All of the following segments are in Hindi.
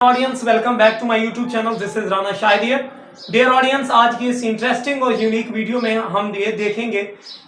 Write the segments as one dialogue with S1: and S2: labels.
S1: Audience welcome back to my YouTube channel. This is Rana Shahid. Dear audience, आज की इस इंटरेस्टिंग और यूनिक वीडियो में हम ये देखेंगे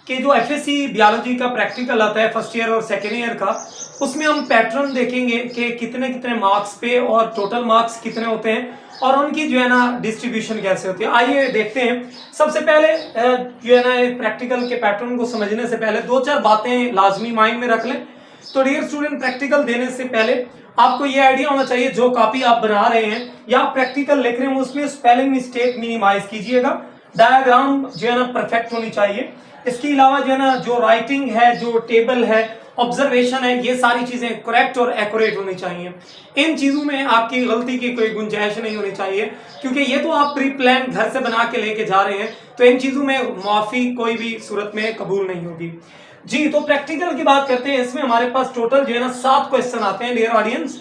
S1: कि जो एफएससी बायोलॉजी का प्रैक्टिकल आता है फर्स्ट ईयर और सेकेंड ईयर का, उसमें हम पैटर्न देखेंगे कि कितने कितने मार्क्स पे और टोटल मार्क्स कितने होते हैं और उनकी जो है ना डिस्ट्रीब्यूशन कैसे होती है। आइए देखते हैं। सबसे पहले जो है ना प्रैक्टिकल के पैटर्न को समझने से पहले दो चार बातें लाजमी माइंड में रख लें। तो डियर स्टूडेंट, प्रैक्टिकल देने से पहले आपको ये आइडिया होना चाहिए जो कॉपी आप बना रहे हैं या प्रैक्टिकल लिख रहे हैं उसमें स्पेलिंग मिस्टेक मिनिमाइज कीजिएगा। डायग्राम जो है ना परफेक्ट होनी चाहिए। इसके अलावा जो है ना जो राइटिंग है, जो टेबल है, ऑब्जर्वेशन है, ये सारी चीजें करेक्ट और एक्यूरेट होनी चाहिए। इन चीजों में आपकी गलती की कोई गुंजाइश नहीं होनी चाहिए, क्योंकि ये तो आप प्री प्लान घर से बना के लेके जा रहे हैं, तो इन चीजों में माफी कोई भी सूरत में कबूल नहीं होगी। जी, तो प्रैक्टिकल की बात करते हैं। इसमें हमारे पास टोटल जो है ना 7 क्वेश्चन आते हैं डियर ऑडियंस।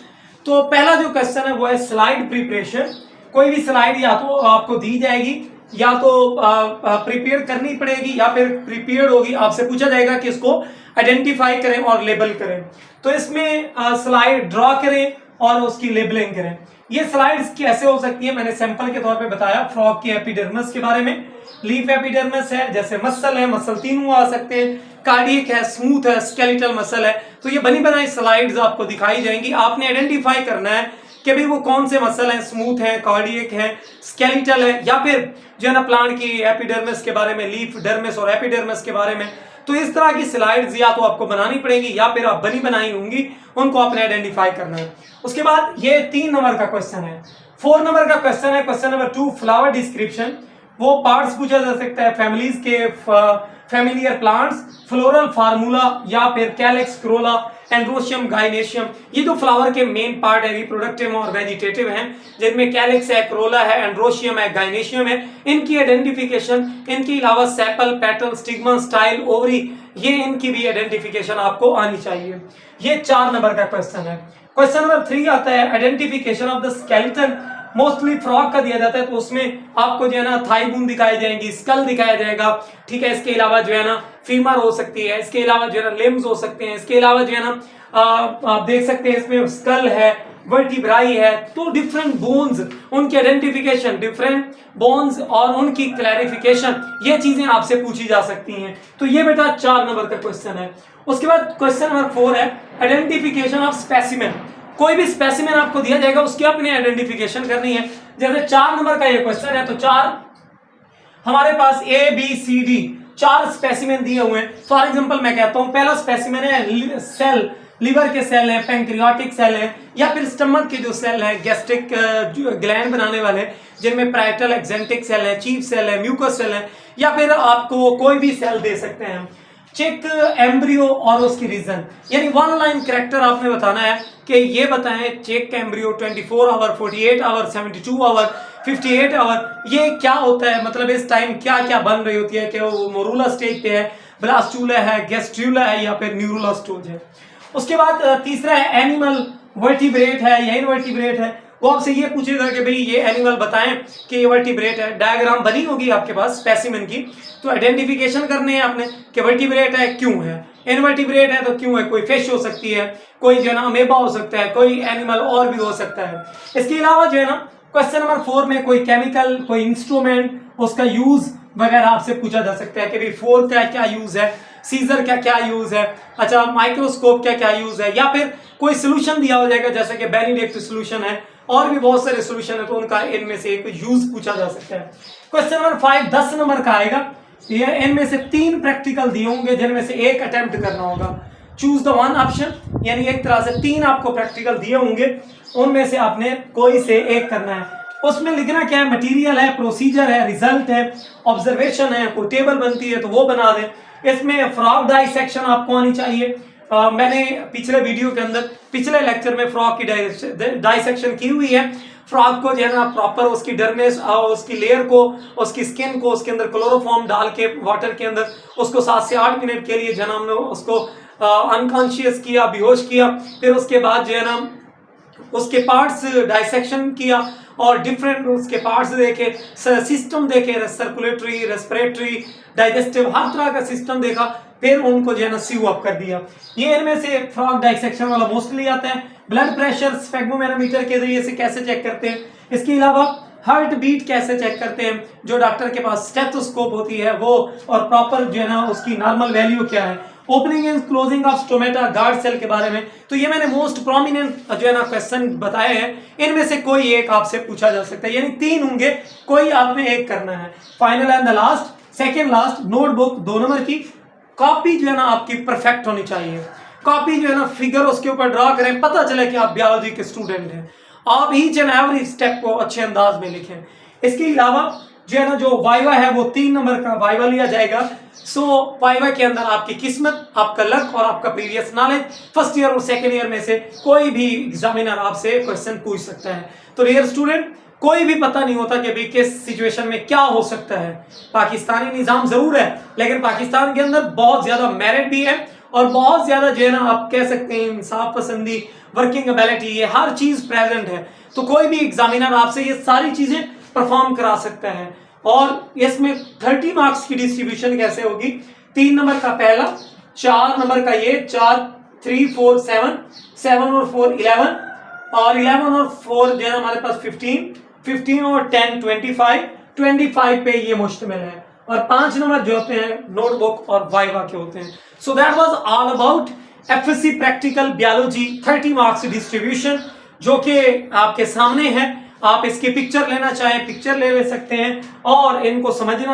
S1: तो पहला जो क्वेश्चन है वो है स्लाइड प्रिपरेशन। कोई भी स्लाइड या तो आपको दी जाएगी या तो प्रिपेयर करनी पड़ेगी या फिर प्रिपेयर्ड होगी। आपसे पूछा जाएगा कि इसको आइडेंटिफाई करें और लेबल करें। तो इसमें स्लाइड ड्रॉ करें और उसकी लेबलिंग करें। ये स्लाइड्स कैसे हो सकती है मैंने सैंपल के तौर पे बताया। फ्रॉग की एपिडर्मिस के बारे में, लीफ एपिडर्मिस है, जैसे मसल है, मसल तीनों आ सकते हैं, कार्डियक है, स्मूथ है, स्केलेटल मसल है। तो ये बनी बनाई स्लाइड्स आपको दिखाई जाएंगी। आपने आइडेंटिफाई करना है कि भाई वो कौन से मसल हैं, स्मूथ है, कार्डियक है, स्केलेटल है, या फिर जो है ना प्लांट की एपिडर्मिस के बारे में, लीफ डर्मिस और एपिडर्मिस के बारे में। तो इस तरह की स्लाइड्स या तो आपको बनानी पड़ेगी या फिर आप बनी बनाई होंगी, उनको आपने आइडेंटिफाई करना है। उसके बाद ये 3 नंबर का क्वेश्चन है। 4 नंबर का क्वेश्चन है क्वेश्चन नंबर 2, फ्लावर डिस्क्रिप्शन। वो पार्ट्स पूछा जा सकता है फैमिलीज के, फैमिलियर प्लांट्स, फ्लोरल फार्मूला या फिर कैलेक्स, क्रोला, एंड्रोशियम, गाइनेशियम। ये जो फ्लावर के मेन पार्ट है रिप्रोडक्टिव और वेजिटेटिव हैं, जिनमें कैलेक्स है, क्रोला है, एंड्रोशियम है, गाइनेशियम है, इनकी आइडेंटिफिकेशन, इनके अलावा sepal, petal, stigma, style, ovary, ये इनकी भी आइडेंटिफिकेशन आपको आनी चाहिए। ये 4 नंबर का क्वेश्चन है। क्वेश्चन नंबर 3 आता है identification of the skeleton. Mostly frog का दिया जाता है, तो उसमें आपको जो है ना थाई बोन दिखाई जाएंगी, स्कल दिखाया जाएगा, ठीक है। इसके अलावा जो है ना फीमर हो सकती है, इसके अलावा जो है ना लिम्स हो सकते हैं, इसके अलावा जो है ना आप देख सकते हैं इसमें स्कल है, वर्टिब्राई है। तो डिफरेंट बोन्स, उनकी आइडेंटिफिकेशन, डिफरेंट बोन्स और उनकी क्लैरिफिकेशन, ये चीजें आपसे पूछी जा सकती हैं। तो ये बेटा 4 नंबर का क्वेश्चन है। उसके बाद क्वेश्चन नंबर 4 है आइडेंटिफिकेशन ऑफ स्पेसिमेन। कोई भी स्पेसिमेन आपको दिया जाएगा, उसकी आपने आइडेंटिफिकेशन करनी है। जैसे 4 नंबर का ये क्वेश्चन है, तो 4 हमारे पास ABCD 4 स्पेसिमेन दिए हुए हैं। फॉर एग्जांपल मैं कहता हूं पहला स्पेसिमेन है सेल, लिवर के सेल हैं, पैंक्रियाटिक सेल हैं, या फिर स्टमक के जो सेल हैं, गैस्ट्रिक ग्लैंड बनाने वाले, जिनमें पैरेटल एक्जेंटिक सेल है, चीफ सेल है, म्यूकस सेल है, या फिर आपको कोई भी सेल दे सकते हैं। चेक एम्ब्रियो और उसकी रीजन, यानी 1 लाइन कैरेक्टर आपने बताना है कि ये बताएं check embryo 24 hour, 48 hour, 72 hour, 58 hour, ये क्या होता है, मतलब इस टाइम क्या क्या बन रही होती है, कि वो मोरूला स्टेज पे है, ब्लास्टूला है, गैस्ट्रूला है, या फिर न्यूरुला स्टेज है। उसके बाद तीसरा है एनिमल, वर्टिब्रेट है या इनवर्टिब्रेट है। वो आपसे ये पूछेगा कि भाई ये एनिमल बताएं कि ये वर्टिब्रेट है। डायग्राम बनी होगी आपके पास स्पेसिमेन की, तो आइडेंटिफिकेशन करने हैं आपने कि वर्टिब्रेट है क्यों है, इनवर्टिब्रेट है तो क्यों है। कोई फिश हो सकती है, कोई जो है ना अमेबा हो सकता है, कोई एनिमल और भी हो सकता है। इसके अलावा जो है ना क्वेश्चन नंबर 4 में कोई केमिकल, कोई इंस्ट्रूमेंट, उसका यूज वगैरह आपसे पूछा जा सकता है कि भाई फोर्क का क्या यूज है, सीजर का क्या यूज है, अच्छा माइक्रोस्कोप का क्या यूज है, या फिर कोई सोल्यूशन दिया हो जाएगा जैसे कि बेनिडिक्ट सोल्यूशन है, और भी बहुत सारे सोल्यूशन है, तो उनका इनमें से एक यूज पूछा जा सकता है। क्वेश्चन नंबर 5 10 नंबर का आएगा। ये इनमें से 3 प्रैक्टिकल दिए होंगे, जिनमें से एक अटेम्प्ट करना होगा। चूज द वन ऑप्शन, यानी एक तरह से 3 आपको प्रैक्टिकल दिए होंगे, उनमें से आपने कोई से एक करना है। उसमें लिखना क्या है, मटेरियल है, प्रोसीजर है, रिजल्ट है, ऑब्जर्वेशन है, कोई टेबल बनती है तो वो बना दें। इसमें फ्रॉग डाइसेक्शन आपको आनी चाहिए। मैंने पिछले वीडियो के अंदर, पिछले लेक्चर में फ्रॉग की डाइसेक्शन की हुई है। फ्रॉग को जो है ना प्रॉपर उसकी डर्मिस, उसकी लेयर को, उसकी स्किन को, उसके अंदर क्लोरोफॉर्म डाल के वाटर के अंदर उसको 7 से 8 मिनट के लिए जो है ना हमने उसको अनकॉन्शियस किया, बेहोश किया। फिर उसके बाद जो है ना उसके पार्ट्स डाइसेक्शन किया और डिफरेंट उसके पार्ट्स देखे, सिस्टम देखे, सर्कुलेटरी, रेस्पिरेटरी, डाइजेस्टिव, हर तरह का सिस्टम देखा। फिर उनको जो है ना सीव अप कर दिया। ये इनमें से फ्रॉग डाइसेक्शन वाला मोस्टली आता है। ब्लड प्रेशर स्फेग्मोमेनोमीटर के जरिए से कैसे चेक करते हैं, इसके अलावा हार्ट बीट कैसे चेक करते हैं, जो डॉक्टर के पास स्टेथोस्कोप होती है वो, और प्रॉपर जो है ना उसकी नॉर्मल वैल्यू क्या है, opening and closing of stomata guard cell के बारे में। तो ये मैंने मोस्ट प्रोमिनेंट जो है ना क्वेश्चन बताए हैं, इनमें से कोई एक आपसे पूछा जा सकता है, यानी 3 होंगे, कोई आपने एक करना है। Final and the last, second last, notebook 2 number की, कॉपी जो है ना आपकी परफेक्ट होनी चाहिए। कॉपी जो है ना फिगर उसके ऊपर ड्रा करें, पता चले कि आप बायोलॉजी के स्टूडेंट हैं। आप ईच एंड एवरी स्टेप को अच्छे अंदाज में लिखें। इसके अलावा जो है ना जो वाइवा है वो 3 नंबर का वाइवा लिया जाएगा। सो वाइवा के अंदर आपकी किस्मत, आपका लक और आपका प्रीवियस नॉलेज, फर्स्ट ईयर और सेकेंड ईयर में से कोई भी एग्जामिनर आपसे क्वेश्चन पूछ सकता है। तो डियर स्टूडेंट, कोई भी पता नहीं होता कि भाई किस सिचुएशन में क्या हो सकता है। पाकिस्तानी निज़ाम जरूर है, लेकिन पाकिस्तान के अंदर बहुत ज्यादा मेरिट भी है और बहुत ज्यादा जो है ना आप कह सकते हैं इंसाफ पसंदी, वर्किंग एबिलिटी, ये हर चीज प्रेजेंट है। तो कोई भी एग्जामिनर आपसे ये सारी चीजें परफॉर्म करा सकता है। और इसमें 30 मार्क्स की डिस्ट्रीब्यूशन कैसे होगी, 3 नंबर का पहला, 4 नंबर का ये, 4 3 4 7, 7 और 4 11, और 11 और 4 जो है हमारे पास 15 और 10 25 पे ये मुश्तमिल है। और 5 नंबर जो होते हैं नोटबुक और वाइवा के होते हैं। So that was all about FSc practical biology 30 marks distribution, जो कि आपके सामने है। आप इसकी पिक्चर लेना चाहें पिक्चर ले सकते हैं, और इनको समझना